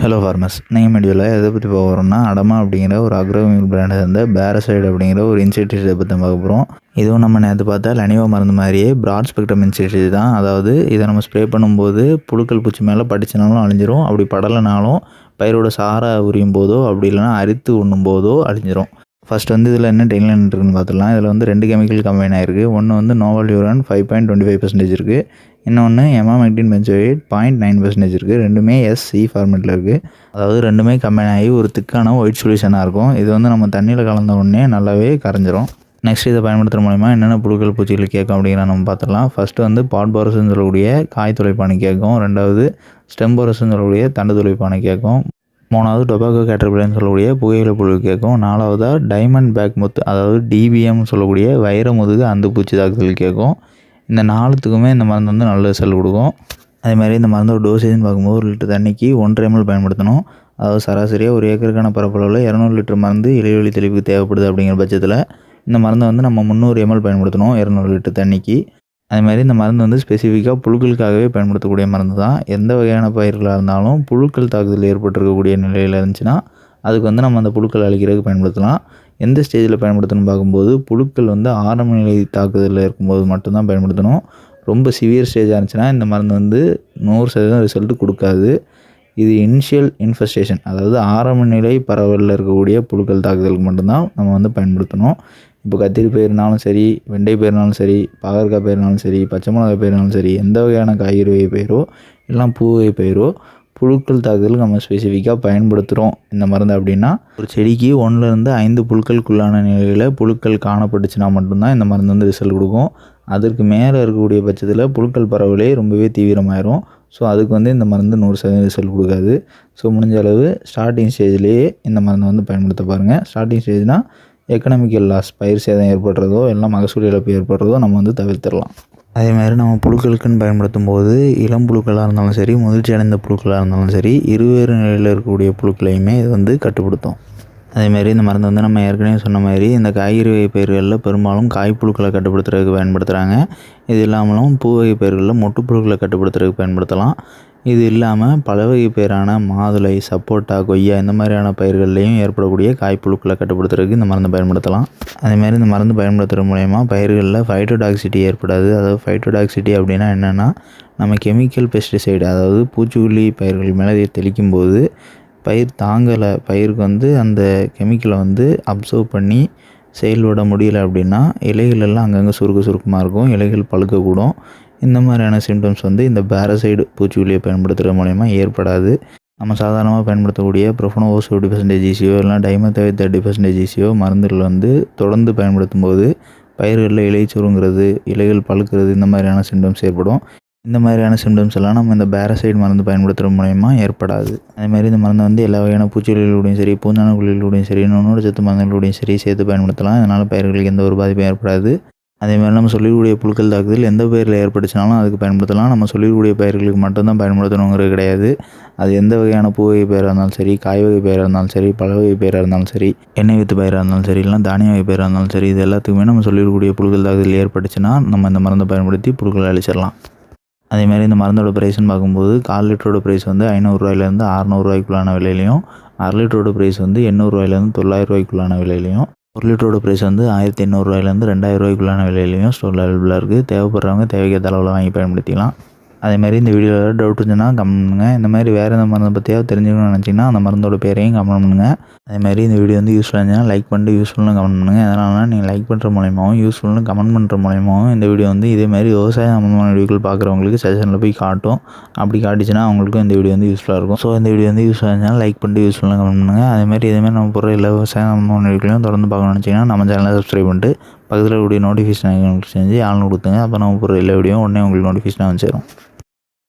Hello farmers, நீங்கள் வீடியோவில் எதை பற்றி பார்க்க போகிறோம்னா அடமா அப்படிங்கிற ஒரு அக்ரோமில் பிராண்டை சேர்ந்த பேரசைடு அப்படிங்கிற ஒரு இன்செக்டிசைடை பற்றி பார்க்க போகிறோம். இதுவும் நம்ம நேற்று பார்த்தா லனிவா மருந்து மாதிரியே பிராட் ஸ்பெக்ட்ரம் இன்செக்டிசைடு தான். அதாவது இதை நம்ம ஸ்ப்ரே பண்ணும்போது புழுக்கள் பூச்சி மேலே படிச்சினாலும் அழிஞ்சிரும், அப்படி படலைனாலும் பயிரோட சாரை உரியும் போதோ அப்படி இல்லைனா அரித்து உண்ணும் போதோ அழிஞ்சிரும். ஃபஸ்ட் இதில் என்ன டென்லைன் இருக்குதுன்னு பார்த்துடலாம். இதில் 2 கெமிக்கல் கம்பைன் ஆகிருக்கு. ஒன்று நோவல்யூரான் 5.25% இருக்குது, இன்னொன்று எமாமெக்டின் பென்சோயேட் 0.9% இருக்குது. ரெண்டுமே SC ஃபார்மேட்டில் இருக்குது. அதாவது ரெண்டுமே கம்பைன் ஆகி ஒரு திக்கான ஒயிட் சொல்யூஷனாக இருக்கும். இது நம்ம தண்ணியில் கலந்த உடனே நல்லாவே கரைஞ்சிரும். நெக்ஸ்ட் இதை பயன்படுத்துகிற மூலிமா என்னென்ன புழுக்கள் பூச்சிகள் கேட்கும் அப்படிங்கிற நம்ம பார்த்துடலாம். ஃபஸ்ட்டு பாட் போரஸ்ன்னு சொல்லக்கூடிய காய் துளைப்பானை கேட்கும். ரெண்டாவது ஸ்டெம் போரஸ்ன்னு சொல்லக்கூடிய தண்டு துளைப்பானை கேட்கும். மூணாவது டொபாக்கோ கேட்டர்பில்லர்னு சொல்லக்கூடிய புகையிலை புழு கேட்கும். நாலாவதாக டைமண்ட் பேக் முத்து, அதாவது DBMன்னு சொல்லக்கூடிய வைர முதுகு அந்த பூச்சி தாக்குதல் கேட்கும். இந்த 4த்துக்குமே இந்த மருந்து நல்ல ரிசல்ட் கொடுக்கும். அதேமாதிரி இந்த மருந்தோட டோசேஜ்னு பார்க்கும்போது 1 லிட்டர் தண்ணிக்கு 1.5 ml பயன்படுத்தணும். அதாவது சராசரியாக ஒரு ஏக்கருக்கான பரப்பளவில் 200 லிட்டர் மருந்து இலைவெளி தெளிவுக்கு தேவைப்படுது. அப்படிங்கிற பட்சத்தில் இந்த மருந்தை நம்ம 300 ml பயன்படுத்தணும் 200 லிட்டர் தண்ணிக்கு. அதேமாதிரி இந்த மருந்து ஸ்பெசிஃபிக்காக புழுக்களுக்காகவே பயன்படுத்தக்கூடிய மருந்து தான். எந்த வகையான பயிர்களாக இருந்தாலும் புழுக்கள் தாக்குதல் ஏற்பட்டிருக்கக்கூடிய நிலையில் இருந்துச்சுன்னா அதுக்கு நம்ம அந்த புழுக்கள் அழிக்கிறதுக்கு பயன்படுத்தலாம். எந்த ஸ்டேஜில் பயன்படுத்தணும்னு பார்க்கும்போது புழுக்கள் ஆரம்ப நிலை தாக்குதலில் இருக்கும்போது மட்டும்தான் பயன்படுத்தணும். ரொம்ப சிவியர் ஸ்டேஜாக இருந்துச்சுன்னா இந்த மருந்து 100% ரிசல்ட் கொடுக்காது. இது இனிஷியல் இன்ஃபெஸ்டேஷன், அதாவது ஆரம்ப நிலை பரவலில் இருக்கக்கூடிய புழுக்கள் தாக்குதலுக்கு மட்டும்தான் நம்ம பயன்படுத்தணும். இப்போ கத்திரி பயிர்னாலும் சரி, வெண்டை பயிர்னாலும் சரி, பாகற்காய் பயிர்னாலும் சரி, பச்சை மிளகாய் பயிர்னாலும் சரி, எந்த வகையான காய்கறி வகை பயிரோ எல்லாம் பூ வகை பயிரோ புழுக்கள் தாக்குதலுக்கு நம்ம ஸ்பெசிஃபிக்காக பயன்படுத்துகிறோம் இந்த மருந்து. அப்படின்னா ஒரு செடிக்கு 1லேருந்து 5 புழுக்களுக்குள்ளான நிலையில் புழுக்கள் காணப்பட்டுச்சுன்னா மட்டும்தான் இந்த மருந்து ரிசல்ட் கொடுக்கும். அதற்கு மேலே இருக்கக்கூடிய பட்சத்தில் புழுக்கள் பரவலே ரொம்பவே தீவிரமாயிரும். ஸோ அதுக்கு இந்த மருந்து 100% ரிசல்ட் கொடுக்காது. ஸோ முடிஞ்ச அளவு ஸ்டார்டிங் ஸ்டேஜ்லேயே இந்த மருந்தை பயன்படுத்த பாருங்கள். ஸ்டார்டிங் ஸ்டேஜ்னால் எக்கனாமிக்கல் லாஸ், பயிர் சேதம் ஏற்படுறதோ எல்லாம் மகசூல் இழப்பு ஏற்படுறதோ நம்ம தவிர்த்திடலாம். அதேமாதிரி நம்ம புழுக்களுக்குன்னு பயன்படுத்தும் போது இளம் புழுக்களாக இருந்தாலும் சரி, முதிர்ச்சி அடைந்த புழுக்களாக இருந்தாலும் சரி, இருவேறு நிலையில் இருக்கக்கூடிய புழுக்களையுமே இது கட்டுப்படுத்தும். அதேமாதிரி இந்த மருந்து நம்ம ஏற்கனவே சொன்ன மாதிரி இந்த காய்கறி வகை பயிர்களில் பெரும்பாலும் காய்ப்புழுக்களை கட்டுப்படுத்துறதுக்கு பயன்படுத்துகிறாங்க. இது இல்லாமலும் பூ வகை பயிர்களில் மொட்டுப்புழுக்களை கட்டுப்படுத்துறதுக்கு பயன்படுத்தலாம். இது இல்லாமல் பல வகை பயிரான மாதுளை, சப்போட்டா, கொய்யா இந்த மாதிரியான பயிர்கள்லையும் ஏற்படக்கூடிய காய்ப்புழுக்களை கட்டுப்படுத்துறதுக்கு இந்த மருந்து பயன்படுத்தலாம். அதேமாதிரி இந்த மருந்து பயன்படுத்துகிற மூலயமா பயிர்களில் ஃபைட்டோடாக்சிட்டி ஏற்படாது. அதாவது ஃபைட்டோடாக்சிட்டி அப்படின்னா என்னென்னா, நம்ம கெமிக்கல் பெஸ்டிசைடு, அதாவது பூச்சிக்கொல்லி பயிர்கள் மேலே தெளிக்கும்போது பயிர் தாங்கலை, பயிருக்கு அந்த கெமிக்கலை அப்சர்வ் பண்ணி செயல்பட முடியலை அப்படின்னா இலைகளெல்லாம் அங்கங்கே சுருக்கமாக இருக்கும், இலைகள் பழுக்கக்கூடும். இந்த மாதிரியான சிம்டம்ஸ் இந்த பேரசைடு பூச்சிக்கொல்லியை பயன்படுத்துகிற மூலயமா ஏற்படாது. நம்ம சாதாரணமாக பயன்படுத்தக்கூடிய ப்ரொஃபனோவோஸ் 50% ஈசியோ இல்லைனா டைமெத்தோயேட் 30% ஈசியோ மருந்துகள் தொடர்ந்து பயன்படுத்தும் போது பயிர்களில் இலை சுருங்கிறது, இலைகள் பழுக்கிறது இந்த மாதிரியான சிம்டம்ஸ் ஏற்படும். இந்த மாதிரியான சிம்டம்ஸ் எல்லாம் நம்ம இந்த பேரசைடு மருந்து பயன்படுத்துகிற மூலயமா ஏற்படாது. அதேமாதிரி இந்த மருந்து எல்லா வகையான பூச்சிகளிலூடையும் சரி, பூஞ்சான குழிகளோடையும் சரி, நுண்ணூட்ட சத்து மருந்துகளோடையும் சரி சேர்த்து பயன்படுத்தலாம். இதனால் பயிர்களுக்கு எந்த ஒரு பாதிப்பும் ஏற்படாது. அதேமாதிரி நம்ம சொல்லிக்கூடிய புழுக்கள் தாக்குதல் எந்த பயிரில் ஏற்பட்டுச்சுனாலும் அதுக்கு பயன்படுத்தலாம். நம்ம சொல்லிக்கூடிய பயிர்களுக்கு மட்டும்தான் பயன்படுத்தணுங்கிறது கிடையாது. அது எந்த வகையான பூ வகை பயிராக இருந்தாலும் சரி, காய் வகை பயிராக இருந்தாலும் சரி, பழ வகை பயிராக இருந்தாலும் சரி, எண்ணெய் வித்து பயிராக இருந்தாலும் சரி, இல்லைனா தானிய வகை பயிராக இருந்தாலும் சரி, இது எல்லாத்துக்குமே நம்ம சொல்லிக்கூடிய புழுக்கள் தாக்குதல் ஏற்பட்டுச்சுன்னா நம்ம இந்த மருந்தை பயன்படுத்தி புழுக்களை அழிச்சிடலாம். அதேமாதிரி இந்த மருந்தோட ப்ரைஸ்ன்னு பார்க்கும்போது 1/4 லிட்டரோட ப்ரைஸ் 500 ரூபாயிலேருந்து 600 ரூபாய்க்குள்ளான விலையிலையும், 1/2 லிட்டரோட ப்ரைஸ் 800 ரூபாயிலேருந்து 900 ரூபாய்க்குள்ளான விலையிலையும், 1 லிட்டரோட ப்ரைஸ் 1800 ரூபாயிலேருந்து 2000 ரூபாய்க்குள்ளான விலையிலையும் ஸ்டோரில் அவைலபிளாக இருக்குது. தேவைப்படுறவங்க தேவைக்கேற்ற அளவில் வாங்கி பயன்படுத்திக்கலாம். அதேமாதிரி இந்த வீடியோவில் டவுட் இருந்துச்சுன்னா கமெண்ட் பண்ணுங்கள். இந்த மாதிரி வேறு எந்த மருந்தை பற்றியாவது தெரிஞ்சுக்கணும்னு நினச்சிங்கன்னா அந்த மருந்தோட பேரையும் கமெண்ட் பண்ணுங்கள். அதேமாதிரி இந்த வீடியோ யூஸ்ஃபுல்லாக இருந்துச்சுன்னா லைக் பண்ணிட்டு யூஸ்ஃபுல்னு கமெண்ட் பண்ணுங்கள். அதனால் நீங்கள் லைக் பண்ணுற மூலயமாவும் யூஸ்ஃபுல்னு கமெண்ட் பண்ணுற மூலயமாவும் இந்த வீடியோ இதேமாதிரி விவசாய சம்பந்தமான வீடியோக்கள் பார்க்குறவங்களுக்கு சஜஷனில் போய் காட்டும். அப்படி காட்டிச்சுன்னா அவங்களுக்கும் இந்த வீடியோ யூஸ்ஃபுல்லாக இருக்கும். ஸோ இந்த வீடியோ யூஸ்ஃபுல்லாக இருந்துச்சுன்னா லைக் பண்ணிட்டு யூஸ்ஃபுல்னு கமெண்ட் பண்ணுங்கள். அதேமாதிரி இதேமாதிரி நம்ம போகிற எல்லா விவசாய சம்பந்தமான வீடியோக்களையும் தொடர்ந்து பார்க்கணும்னு நினச்சிங்கன்னா நம்ம சேனலை சப்ஸ்கிரைப் பண்ணிட்டு பக்கத்தில் கூடிய நோட்டிஃபிகேஷன் செஞ்சு ஆள்னு கொடுத்துங்க. அப்போ நம்ம போகிற எல்லா வீடியோ உடனே உங்களுக்கு நோட்டிஃபிகேஷனாக வந்து சேரும்.